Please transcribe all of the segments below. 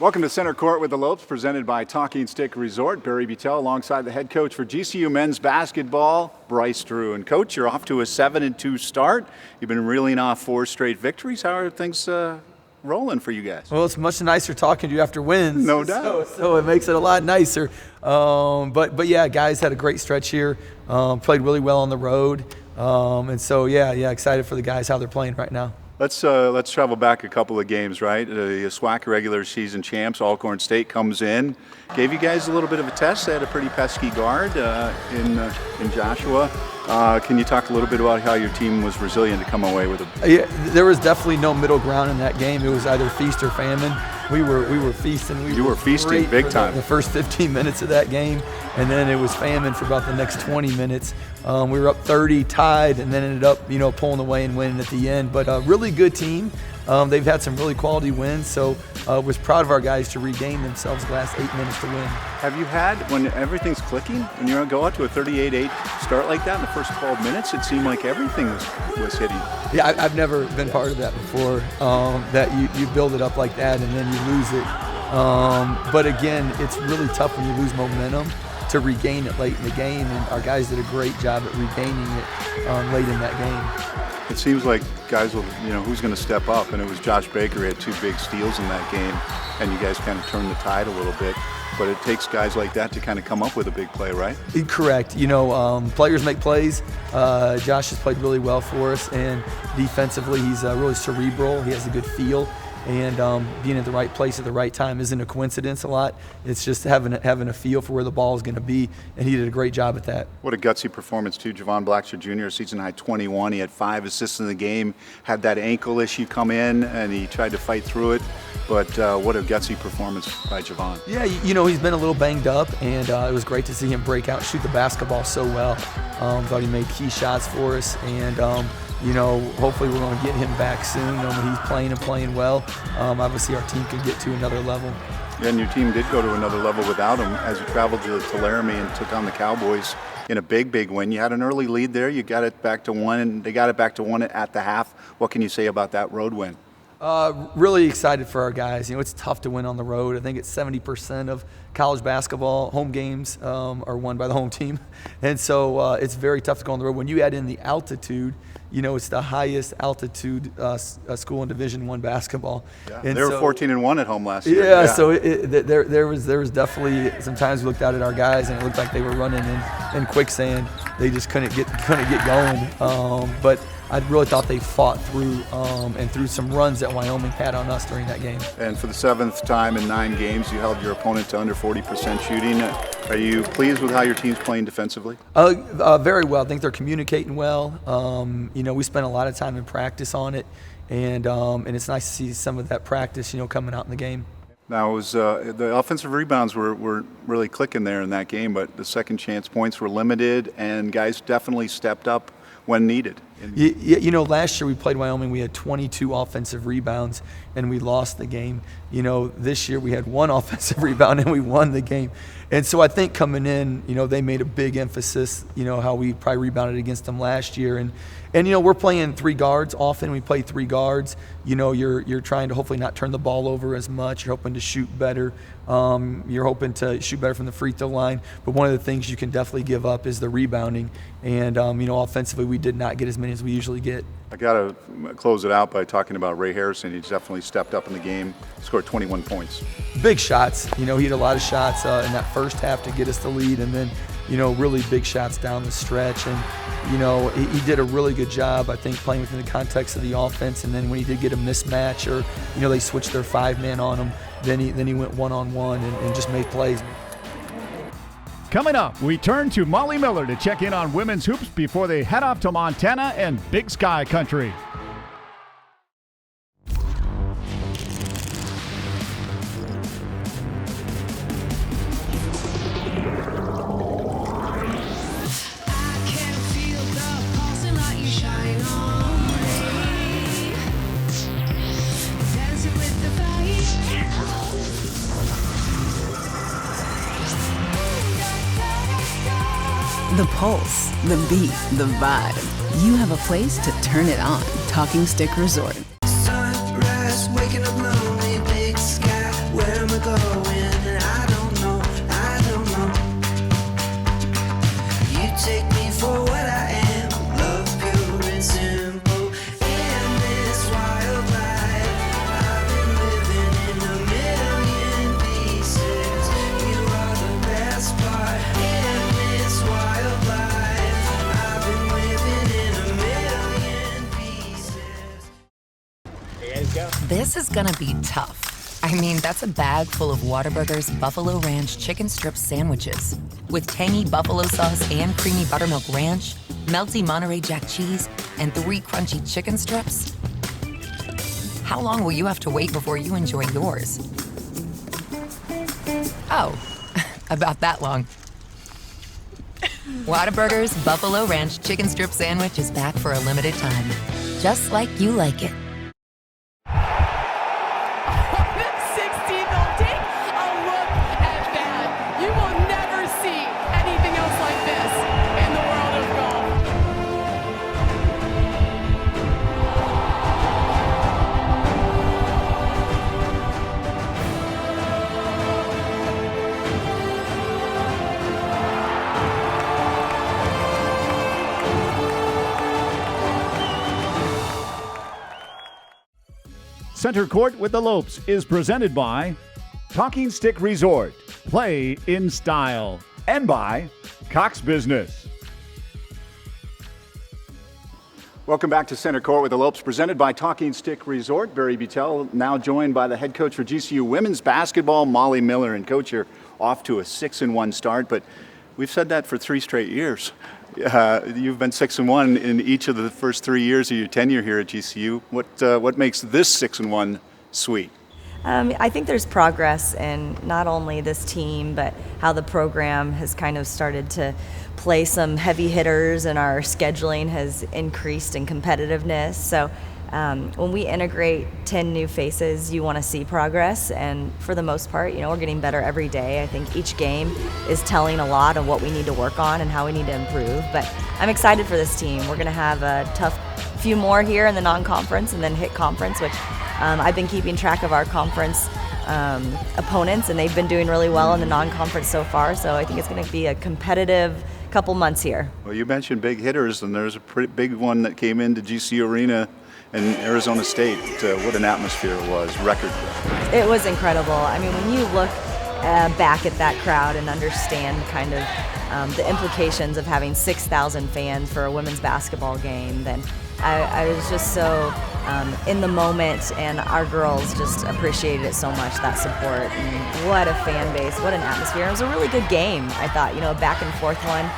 Welcome to Center Court with the Lopes, presented by Talking Stick Resort. Barry Butel alongside the head coach for GCU men's basketball, Bryce Drew. And coach, you're off to a 7-2 start. You've been reeling off 4 straight victories. How are things rolling for you guys? Well, it's much nicer talking to you after wins. No doubt. So it makes it a lot nicer. But yeah, guys had a great stretch here. Played really well on the road. And so yeah, excited for the guys how they're playing right now. Let's travel back a couple of games, right? The SWAC regular season champs, Alcorn State comes in, gave you guys a little bit of a test. They had a pretty pesky guard in Joshua. Can you talk a little bit about how your team was resilient to come away with a? Yeah, there was definitely no middle ground in that game. It was either feast or famine. We were feasting. You were feasting big time. The first 15 minutes of that game, and then it was famine for about the next 20 minutes. We were up 30, tied, and then ended up pulling away and winning at the end. But a really good team. They've had some really quality wins, so was proud of our guys to regain themselves the last 8 minutes to win. Have you had, when everything's clicking, when you go out to a 38-8 start like that in the first 12 minutes, it seemed like everything was hitting? Yeah, I've never been part of that before, that you build it up like that and then you lose it. But again, it's really tough when you lose momentum to regain it late in the game, and our guys did a great job at regaining it late in that game. It seems like guys will, who's going to step up, and it was Josh Baker who had 2 big steals in that game, and you guys kind of turned the tide a little bit. But it takes guys like that to kind of come up with a big play, right? Correct. Players make plays. Josh has played really well for us, and defensively he's really cerebral. He has a good feel. And being at the right place at the right time isn't a coincidence a lot. It's just having a feel for where the ball is going to be, and he did a great job at that. What a gutsy performance, too. Javon Blacksher Jr., season high 21. He had 5 assists in the game, had that ankle issue come in, and he tried to fight through it. But what a gutsy performance by Javon. Yeah, he's been a little banged up, and it was great to see him break out and shoot the basketball so well. Thought he made key shots for us, and hopefully we're going to get him back soon. When he's playing well, obviously our team can get to another level. Yeah, and your team did go to another level without him as you traveled to Laramie and took on the Cowboys in a big win. You had an early lead there. You got it back to 1, and they got it back to 1 at the half. What can you say about that road win? Really excited for our guys. It's tough to win on the road. I think it's 70% of college basketball home games are won by the home team, and so it's very tough to go on the road. When you add in the altitude, it's the highest altitude school in Division I basketball. Yeah. And they were 14-1 at home last year. Yeah, so there was definitely sometimes we looked out at our guys and it looked like they were running in quicksand. They just couldn't get going. But I really thought they fought through and through some runs that Wyoming had on us during that game. And for the 7th time in 9 games, you held your opponent to under 40% shooting. Are you pleased with how your team's playing defensively? Very well. I think they're communicating well. We spent a lot of time in practice on it, and it's nice to see some of that practice, coming out in the game. Now, it was the offensive rebounds were really clicking there in that game, but the second chance points were limited, and guys definitely stepped up when needed. Last year we played Wyoming, we had 22 offensive rebounds and we lost the game. This year we had 1 offensive rebound and we won the game. And so I think coming in, they made a big emphasis, how we probably rebounded against them last year. And we're playing 3 guards often. We play 3 guards. You're trying to hopefully not turn the ball over as much. You're hoping to shoot better. You're hoping to shoot better from the free throw line. But one of the things you can definitely give up is the rebounding. And, offensively, we did not get as many as we usually get. I got to close it out by talking about Ray Harrison. He's definitely stepped up in the game, scored 21 points. Big shots. He had a lot of shots in that first half to get us the lead, and then, really big shots down the stretch. And, he did a really good job, I think, playing within the context of the offense. And then when he did get a mismatch or, they switched their 5-man on him, then he went one-on-one and just made plays. Coming up, we turn to Molly Miller to check in on women's hoops before they head off to Montana and Big Sky Country. The pulse, the beat, the vibe. You have a place to turn it on. Talking Stick Resort. Sunrise, waking up lonely, big sky, where am I This is gonna be tough. I mean, that's a bag full of Whataburger's Buffalo Ranch chicken strip sandwiches with tangy buffalo sauce and creamy buttermilk ranch, melty Monterey Jack cheese, and 3 crunchy chicken strips. How long will you have to wait before you enjoy yours? Oh, about that long. Whataburger's Buffalo Ranch chicken strip sandwich is back for a limited time. Just like you like it. 16th, they'll take a look at that. You will never see anything else like this in the world of golf. Center Court with the Lopes is presented by Talking Stick Resort, play in style, and by Cox Business. Welcome back to Center Court with the Lopes, presented by Talking Stick Resort. Barry Butel, now joined by the head coach for GCU women's basketball, Molly Miller. And coach, you're off to a 6-1 start, but we've said that for 3 straight years. You've been 6-1 in each of the first 3 years of your tenure here at GCU. What makes this 6-1 sweet? I think there's progress in not only this team, but how the program has kind of started to play some heavy hitters, and our scheduling has increased in competitiveness. So when we integrate 10 new faces, you want to see progress, and for the most part, we're getting better every day. I think each game is telling a lot of what we need to work on and how we need to improve, but I'm excited for this team. We're going to have a tough few more here in the non-conference and then hit conference, which I've been keeping track of our conference opponents, and they've been doing really well in the non-conference so far, so I think it's going to be a competitive couple months here. Well, you mentioned big hitters, and there's a pretty big one that came into GCU Arena in Arizona State. What an atmosphere it was, record. It was incredible. I mean, when you look back at that crowd and understand kind of the implications of having 6,000 fans for a women's basketball game, then I was just so in the moment, and our girls just appreciated it so much, that support. And what a fan base, what an atmosphere. It was a really good game, I thought, back and forth one.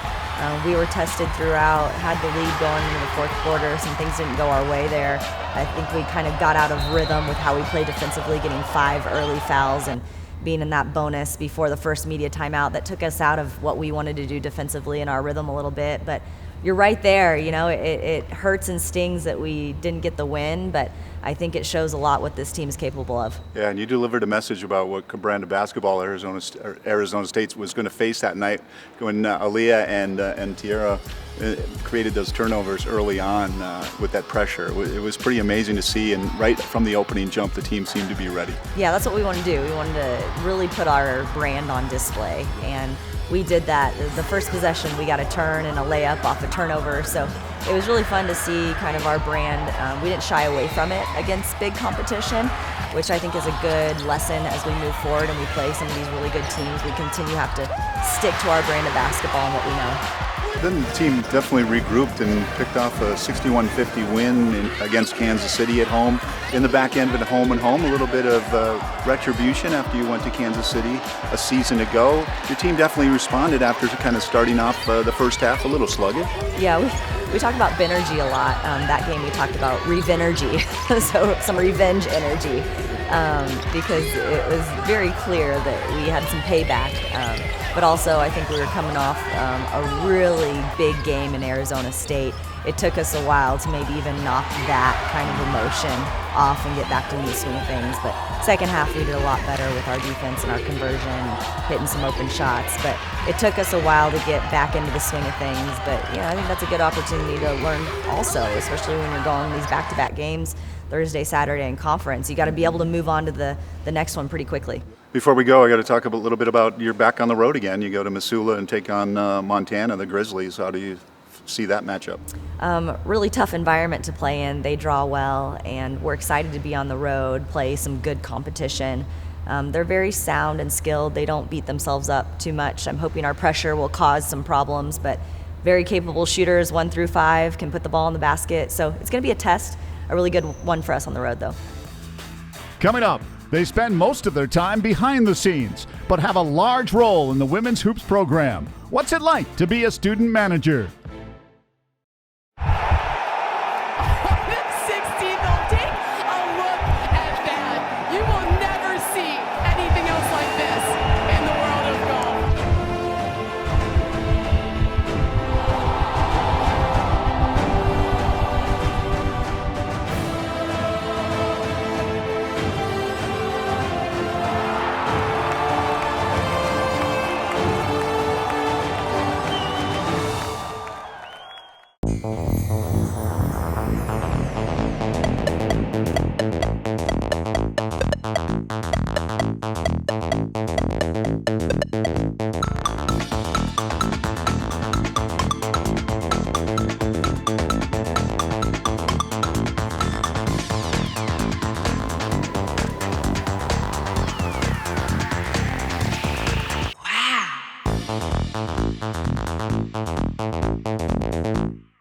We were tested throughout, had the lead going into the fourth quarter. Some things didn't go our way there. I think we kind of got out of rhythm with how we played defensively, getting 5 early fouls and being in that bonus before the first media timeout that took us out of what we wanted to do defensively in our rhythm a little bit. But you're right there, it hurts and stings that we didn't get the win, but I think it shows a lot what this team is capable of. Yeah, and you delivered a message about what brand of basketball Arizona State was going to face that night when Aaliyah and Tierra created those turnovers early on with that pressure. It was pretty amazing to see, and right from the opening jump, the team seemed to be ready. Yeah, that's what we wanted to do. We wanted to really put our brand on display, and we did that. The first possession, we got a turn and a layup off a turnover, so it was really fun to see kind of our brand. We didn't shy away from it against big competition, which I think is a good lesson as we move forward and we play some of these really good teams. We continue to have to stick to our brand of basketball and what we know. Then the team definitely regrouped and picked off a 61-50 win against Kansas City at home. In the back end of it, home and home, a little bit of retribution after you went to Kansas City a season ago. Your team definitely responded after kind of starting off the first half a little sluggish. Yeah, we talk about Benergy a lot. That game we talked about Revenergy, so some revenge energy, because it was very clear that we had some payback. But also I think we were coming off a really big game in Arizona State. It took us a while to maybe even knock that kind of emotion off and get back to the swing of things. But second half we did a lot better with our defense and our conversion, hitting some open shots. But it took us a while to get back into the swing of things. But I think that's a good opportunity to learn also, especially when you're going these back-to-back games, Thursday, Saturday, and conference. You got to be able to move on to the next one pretty quickly. Before we go, I got to talk a little bit about you're back on the road again. You go to Missoula and take on Montana, the Grizzlies. How do you see that matchup? Really tough environment to play in. They draw well, and we're excited to be on the road, play some good competition. They're very sound and skilled. They don't beat themselves up too much. I'm hoping our pressure will cause some problems, but very capable shooters, 1 through 5, can put the ball in the basket. So it's going to be a test, a really good one for us on the road, though. Coming up, they spend most of their time behind the scenes, but have a large role in the women's hoops program. What's it like to be a student manager? 16, they'll take a look at that. You will never see anything else like this in the world of golf.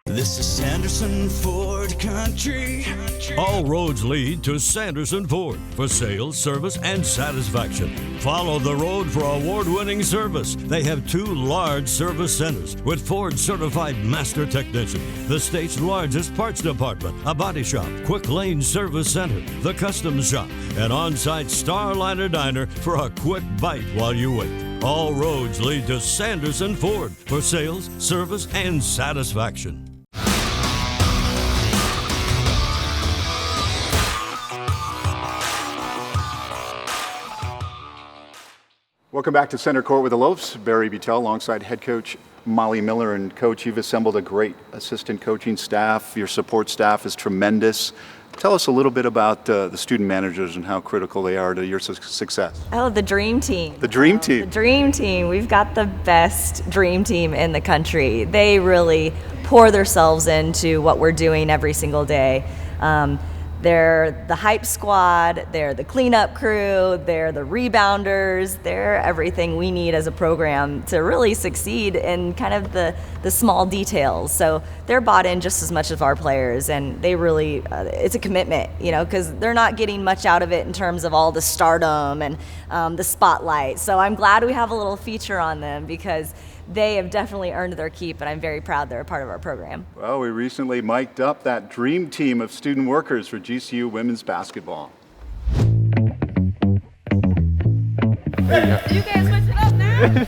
This is Sanderson Ford Country. All roads lead to Sanderson Ford for sales, service, and satisfaction. Follow the road for award-winning service. They have 2 large service centers with Ford-certified master technician, the state's largest parts department, a body shop, quick lane service center, the customs shop, an on-site Starliner diner for a quick bite while you wait. All roads lead to Sanderson Ford for sales, service, and satisfaction. Welcome back to Center Court with the Lopes. Barry Buttel alongside head coach Molly Miller. And coach, you've assembled a great assistant coaching staff. Your support staff is tremendous. Tell us a little bit about the student managers and how critical they are to your success. Oh, the dream team. The dream team. The dream team. We've got the best dream team in the country. They really pour themselves into what we're doing every single day. They're the hype squad, they're the cleanup crew, they're the rebounders, they're everything we need as a program to really succeed in kind of the small details. So they're bought in just as much as our players, and they really, it's a commitment, you know, because they're not getting much out of it in terms of all the stardom and the spotlight. So I'm glad we have a little feature on them because they have definitely earned their keep, and I'm very proud they're a part of our program. Well, we recently mic'd up that dream team of student workers for GCU women's basketball. You guys switch it up now.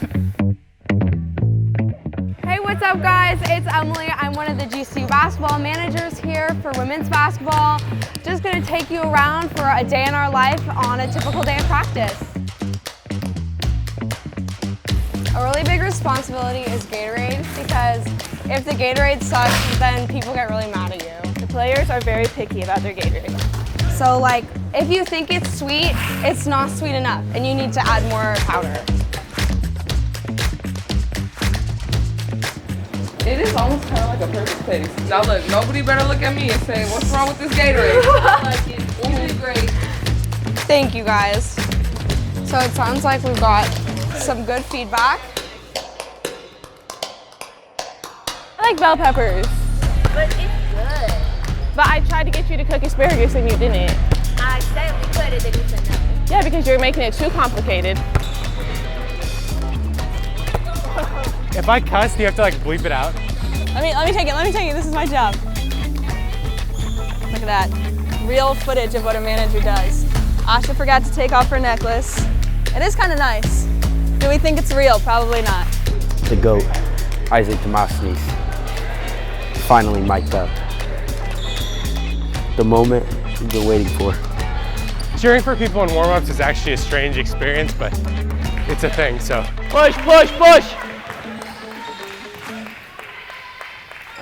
Hey, what's up, guys? It's Emily. I'm one of the GCU basketball managers here for women's basketball. Just going to take you around for a day in our life on a typical day of practice. A really big responsibility is Gatorade, because if the Gatorade sucks, then people get really mad at you. The players are very picky about their Gatorade. So like, if you think it's sweet, it's not sweet enough, and you need to add more powder. It is almost kind of like a perfect taste. Now look, nobody better look at me and say, what's wrong with this Gatorade? I like it. You did great. Thank you, guys. So it sounds like we've got some good feedback. I like bell peppers. But it's good. But I tried to get you to cook asparagus and you didn't. I said we could, and then you said no. Yeah, because you're making it too complicated. If I cuss, do you have to like bleep it out? Let me take it, this is my job. Look at that, real footage of what a manager does. Asha forgot to take off her necklace. It is kind of nice. Do we think it's real? Probably not. The GOAT, Isaac Demosthenes, finally mic'd up. The moment we've been waiting for. Cheering for people in warm-ups is actually a strange experience, but it's a thing, so. Push, push, push!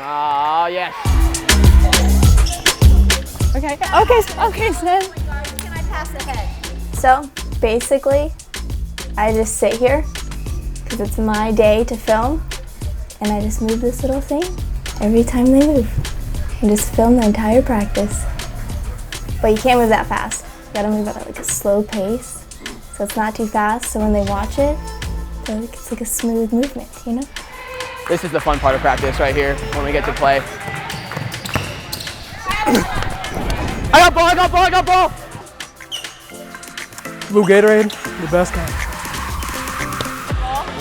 Oh, yes. Okay, Sven. Can I pass the head? So, basically, I just sit here, because it's my day to film, and I just move this little thing every time they move. And just film the entire practice. But you can't move that fast. You gotta move at like a slow pace, so it's not too fast, so when they watch it, it's like a smooth movement, you know? This is the fun part of practice right here, when we get to play. I got ball! Blue Gatorade, the best kind.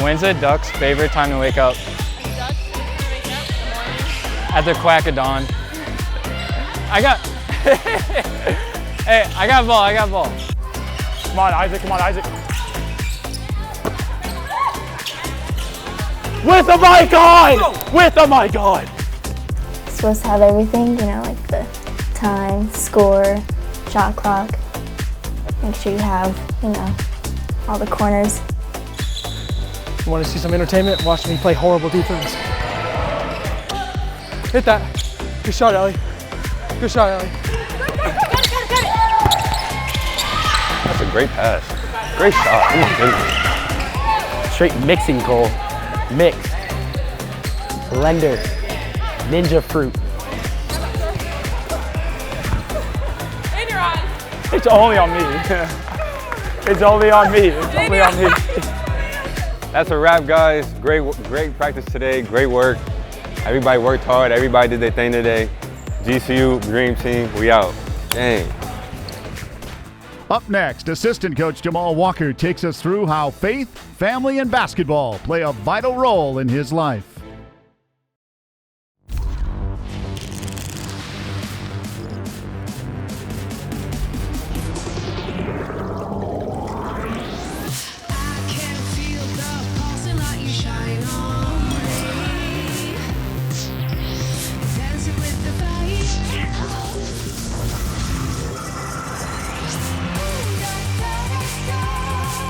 When's a duck's favorite time to wake up? At the quack of dawn. I got, hey, I got ball. Come on, Isaac, With the mic on! With the mic on! You're supposed to have everything, like the time, score, shot clock. Make sure you have, all the corners. You want to see some entertainment? Watch me play horrible defense. Hit that. Good shot, Ellie. Good shot, Ellie. That's a great pass. Great shot. Oh my goodness. Straight mixing goal. Mix. Blender. Ninja fruit. And you're on. It's only on me. It's only on me. It's only on me. That's a wrap, guys. Great practice today. Great work. Everybody worked hard. Everybody did their thing today. GCU, Dream Team, we out. Dang. Up next, assistant coach Jamal Walker takes us through how faith, family, and basketball play a vital role in his life.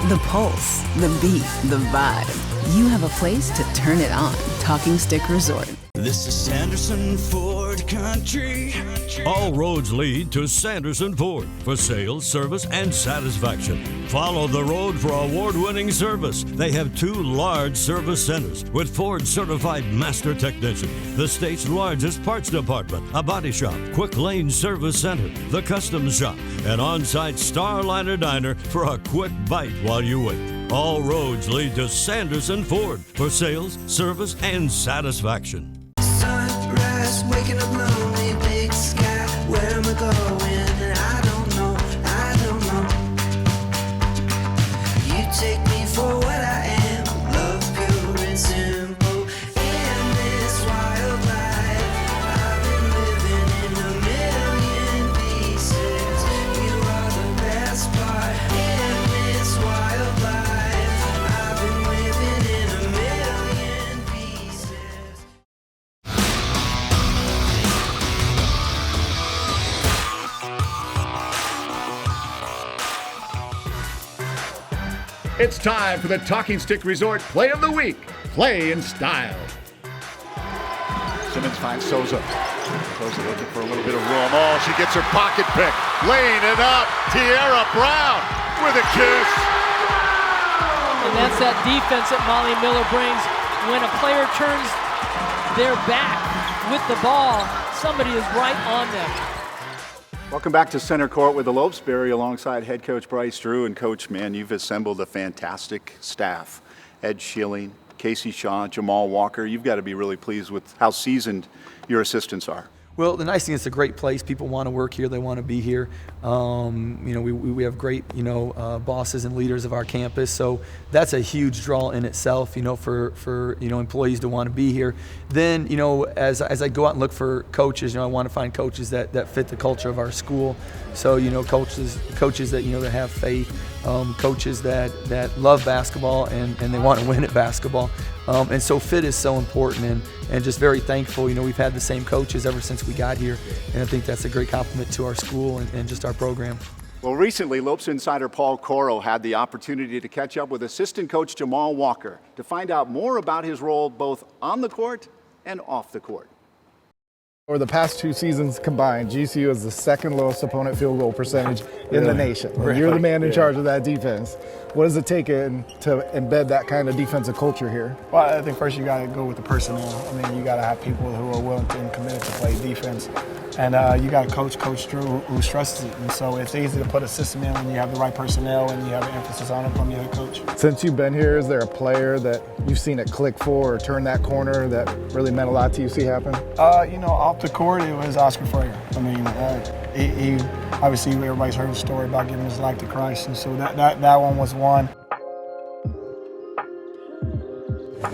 The pulse, the beat, the vibe. You have a place to turn it on. Talking Stick Resort. This is Sanderson Ford Country. All roads lead to Sanderson Ford for sales, service, and satisfaction. Follow the road for award-winning service. They have 2 large service centers with Ford-certified master technicians, the state's largest parts department, a body shop, quick lane service center, the customs shop, an on-site Starliner diner for a quick bite while you wait. All roads lead to Sanderson Ford for sales, service, and satisfaction. Sunrise, waking up lonely, big sky. Where am I going? And I don't know. You take me for what I am. Love pure and simple. In this wild life, I've been living in a million pieces. You are the best part. In this wild life, I've been living in a million pieces. It's time for the Talking Stick Resort Play of the Week. Play in style. Simmons finds Souza. Souza looking for a little bit of room. Oh, she gets her pocket pick. Laying it up. Tierra Brown with a kiss. And that's that defense that Molly Miller brings. When a player turns their back with the ball, somebody is right on them. Welcome back to Center Court with the Lopes. Barry alongside head coach Bryce Drew. And coach, man, you've assembled a fantastic staff. Ed Schilling, Casey Shaw, Jamal Walker. You've got to be really pleased with how seasoned your assistants are. Well, the nice thing is it's a great place. People want to work here. They want to be here. We have great, bosses and leaders of our campus. So that's a huge draw in itself, for employees to want to be here. Then, as I go out and look for coaches, I want to find coaches that fit the culture of our school. So, coaches that, that have faith, coaches that love basketball and they want to win at basketball. And so fit is so important and just very thankful. We've had the same coaches ever since we got here, and I think that's a great compliment to our school and just our program. Well, recently, Lopes insider Paul Coro had the opportunity to catch up with assistant coach Jamal Walker to find out more about his role both on the court and off the court. Over the past 2 seasons combined, GCU is the second lowest opponent field goal percentage in the nation. Really? You're the man in charge of that defense. What does it take to embed that kind of defensive culture here? Well, I think first you got to go with the personnel. You got to have people who are willing and committed to play defense. And you got Coach Drew, who stresses it. And so it's easy to put a system in when you have the right personnel and you have an emphasis on it from the head coach. Since you've been here, is there a player that you've seen it click for or turn that corner that really meant a lot to you see happen? Off the court, it was Oscar Frager. he obviously everybody's heard the story about giving his life to Christ, and so that one was one.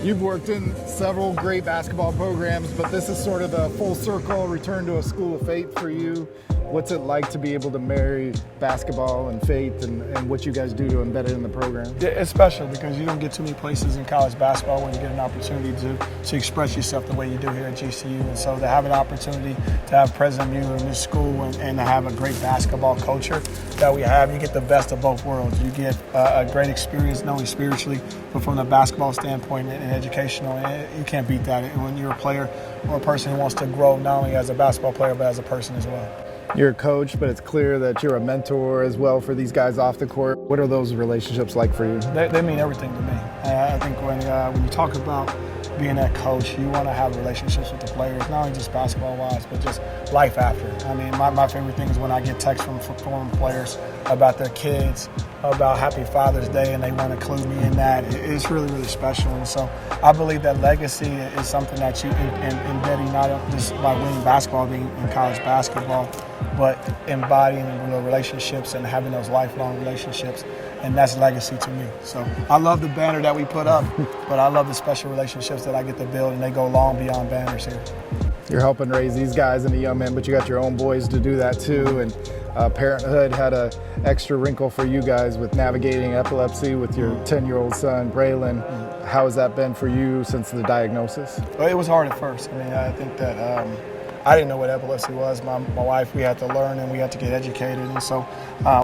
You've worked in several great basketball programs, but this is sort of the full circle return to a school of faith for you. What's it like to be able to marry basketball and faith and what you guys do to embed it in the program? Yeah, it's special because you don't get too many places in college basketball where you get an opportunity to express yourself the way you do here at GCU. And so to have an opportunity to have President Mueller in this school and to have a great basketball culture that we have, you get the best of both worlds. You get a great experience not only spiritually, but from the basketball standpoint and educational. And you can't beat that. And when you're a player or a person who wants to grow not only as a basketball player but as a person as well. You're a coach, but it's clear that you're a mentor as well for these guys off the court. What are those relationships like for you? They mean everything to me. I think when you talk about being that coach, you want to have relationships with the players, not only just basketball-wise, but just life after. I mean, my favorite thing is when I get texts from former players about their kids, about Happy Father's Day, and they want to include me in that. It's really, really special. And so I believe that legacy is something that you embedding not just by winning basketball, being in college basketball, but embodying relationships and having those lifelong relationships, and that's legacy to me. So I love the banner that we put up, but I love the special relationships that I get to build, and they go long beyond banners here. You're helping raise these guys and the young men, but you got your own boys to do that too, and parenthood had an extra wrinkle for you guys with navigating epilepsy with your 10-year-old son, Braylon. How has that been for you since the diagnosis? Well, it was hard at first. I mean, I think that I didn't know what epilepsy was. My wife, we had to learn and we had to get educated. And so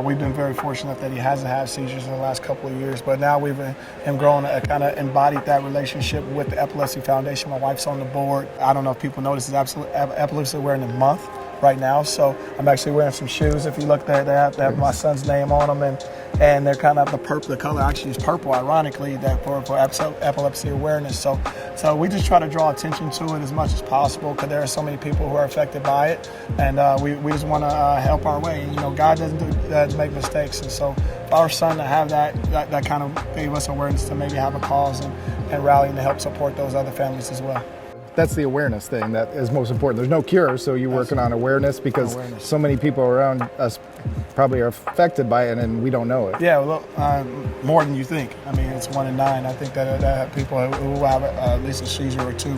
we've been very fortunate that he hasn't had seizures in the last couple of years. But now we've grown to kind of embodied that relationship with the Epilepsy Foundation. My wife's on the board. I don't know if people notice it's Epilepsy Awareness Month right now. So I'm actually wearing some shoes. If you look there, they have my son's name on them. And they're kind of the purple. The color actually is purple, ironically, that for epilepsy awareness. So we just try to draw attention to it as much as possible because there are so many people who are affected by it, and we just want to help our way. You know, God doesn't make mistakes, and so for our son to have that kind of gave us awareness to maybe have a cause and rallying to help support those other families as well. That's the awareness thing that is most important. There's no cure, so you're working on awareness because so many people around us probably are affected by it and we don't know it. Yeah, well, more than you think. I mean, it's 1 in 9. I think that people who have at least a seizure or two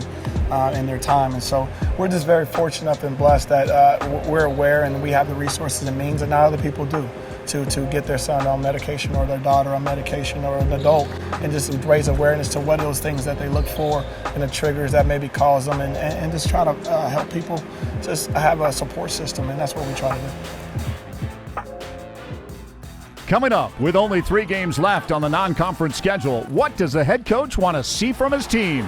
in their time. And so we're just very fortunate and blessed that we're aware and we have the resources and means, and not other people do, to get their son on medication or their daughter on medication or an adult, and just raise awareness to what are those things that they look for and the triggers that maybe cause them, and just try to help people just have a support system, and that's what we try to do. Coming up, with only 3 games left on the non-conference schedule, what does the head coach want to see from his team?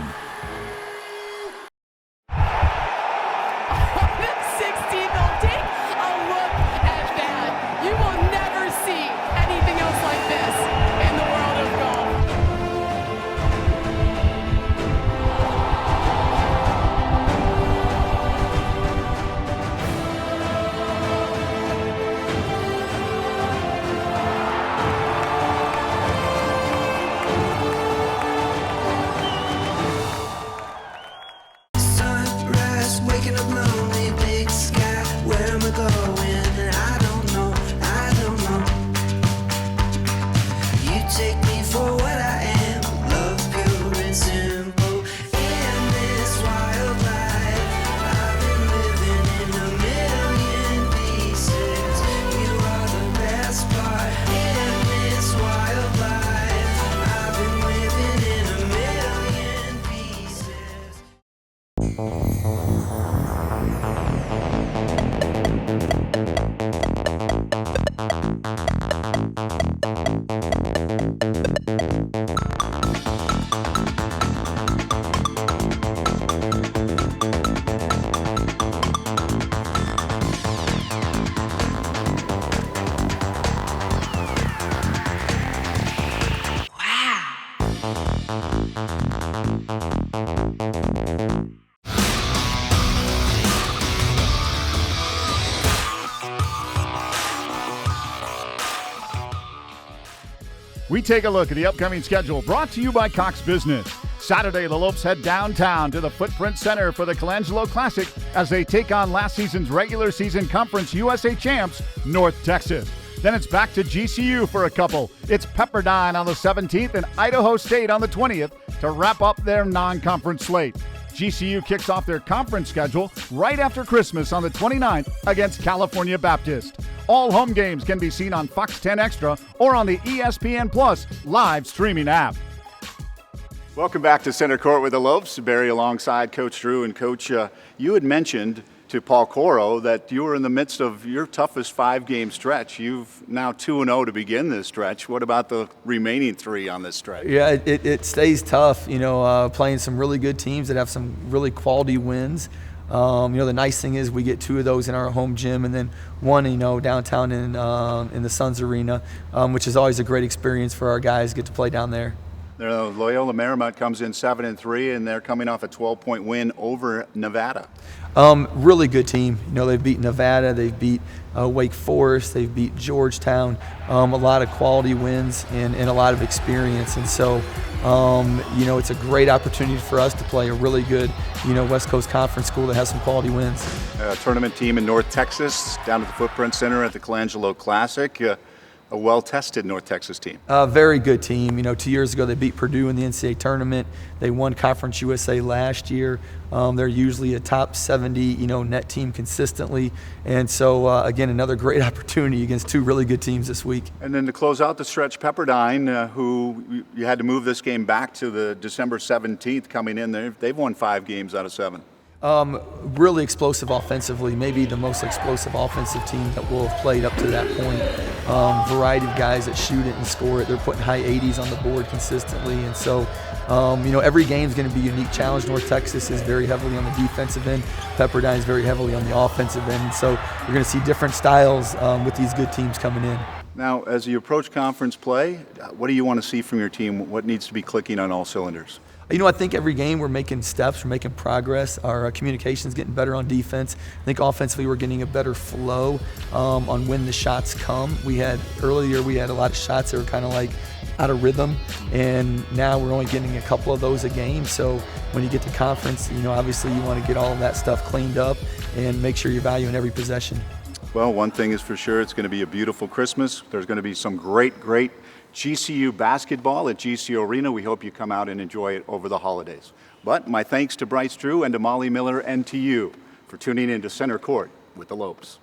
We take a look at the upcoming schedule brought to you by Cox Business. Saturday, the Lopes head downtown to the Footprint Center for the Colangelo Classic as they take on last season's regular season Conference USA champs, North Texas. Then it's back to GCU for a couple. It's Pepperdine on the 17th and Idaho State on the 20th to wrap up their non-conference slate. GCU kicks off their conference schedule right after Christmas on the 29th against California Baptist. All home games can be seen on Fox 10 Extra or on the ESPN Plus live streaming app. Welcome back to Center Court with the Lopes. Barry alongside Coach Drew. And Coach, you had mentioned to Paul Coro that you were in the midst of your toughest 5-game stretch. You've now 2-0 to begin this stretch. What about the remaining 3 on this stretch? Yeah, it stays tough, playing some really good teams that have some really quality wins. The nice thing is we get 2 of those in our home gym and then 1, downtown in the Suns Arena, which is always a great experience for our guys, get to play down there. Loyola Marymount comes in 7-3, and they're coming off a 12-point win over Nevada. Really good team. They've beat Nevada, they've beat Wake Forest, they've beat Georgetown. A lot of quality wins and a lot of experience. And so, it's a great opportunity for us to play a really good, West Coast Conference school that has some quality wins. Tournament team in North Texas, down at the Footprint Center at the Colangelo Classic. A well-tested North Texas team. Very good team. 2 years ago they beat Purdue in the NCAA tournament. They won Conference USA last year. They're usually a top 70, net team consistently. And so, again, another great opportunity against 2 really good teams this week. And then to close out the stretch, Pepperdine, who you had to move this game back to the December 17th coming in there. They've won 5 games out of 7. Really explosive offensively, maybe the most explosive offensive team that we'll have played up to that point. Variety of guys that shoot it and score it. They're putting high 80s on the board consistently. And so, every game is going to be a unique challenge. North Texas is very heavily on the defensive end. Pepperdine is very heavily on the offensive end. And so we're going to see different styles with these good teams coming in. Now, as you approach conference play, what do you want to see from your team? What needs to be clicking on all cylinders? I think every game we're making steps, we're making progress. Our communication's getting better on defense. I think offensively we're getting a better flow on when the shots come. Earlier we had a lot of shots that were kind of like out of rhythm, and now we're only getting a couple of those a game. So when you get to conference, obviously you want to get all of that stuff cleaned up and make sure you're valuing every possession. Well, one thing is for sure, it's going to be a beautiful Christmas. There's going to be some great GCU basketball at GCU Arena. We hope you come out and enjoy it over the holidays. But my thanks to Bryce Drew and to Molly Miller and to you for tuning in to Center Court with the Lopes.